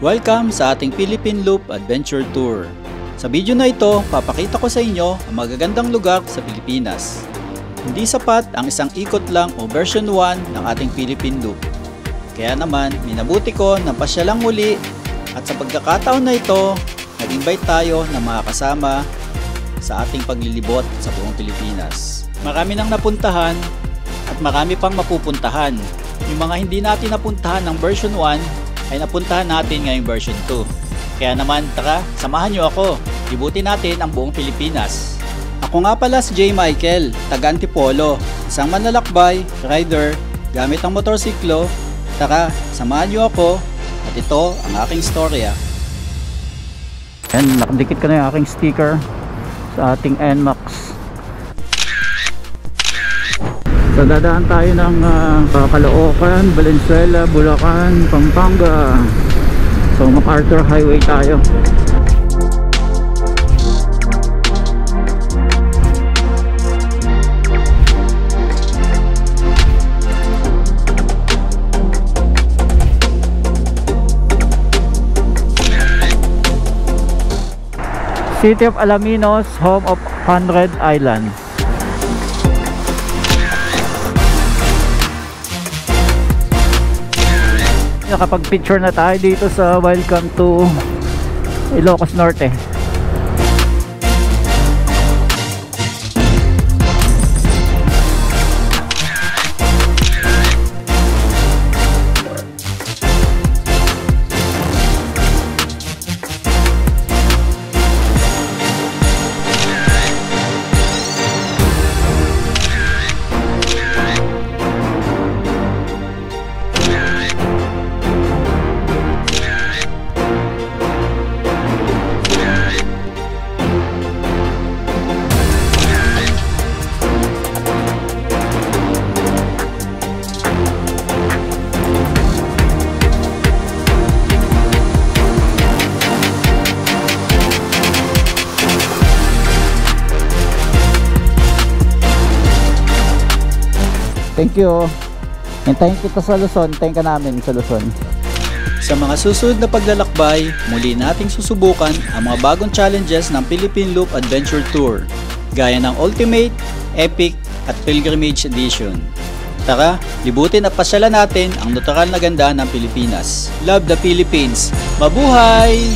Welcome sa ating Philippine Loop Adventure Tour. Sa video na ito, papakita ko sa inyo ang magagandang lugar sa Pilipinas. Hindi sapat ang isang ikot lang o version 1 ng ating Philippine Loop. Kaya naman, minabuti ko na pasyalang muli at sa pagkakataon na ito, nag-invite tayo ng mga kasama sa ating paglilibot sa buong Pilipinas. Marami nang napuntahan at marami pang mapupuntahan. Yung mga hindi natin napuntahan ng version 1, ay napuntahan natin ngayong version 2. Kaya naman tara, samahan nyo ako. Libutin natin ang buong Pilipinas. Ako nga pala si J. Michael, taga Antipolo, isang manlalakbay, rider, gamit ang motorsiklo. Tara, samahan nyo ako at ito ang aking storya. And nakadikit ko na yung aking sticker sa ating NMAX. So dadaan tayo ng Caloocan, Valenzuela, Bulacan, Pampanga. So MacArthur Highway tayo. City of Alaminos, home of 100 Islands. Nakapag-picture na tayo dito sa Welcome to Ilocos Norte. Thank you. Hintayin kita sa Luzon. Hintayin ka namin sa Luzon. Sa mga susunod na paglalakbay, muli nating susubukan ang mga bagong challenges ng Philippine Loop Adventure Tour, gaya ng Ultimate, Epic at Pilgrimage Edition. Tara, libutin at pasyalan natin ang natural na ganda ng Pilipinas. Love the Philippines! Mabuhay!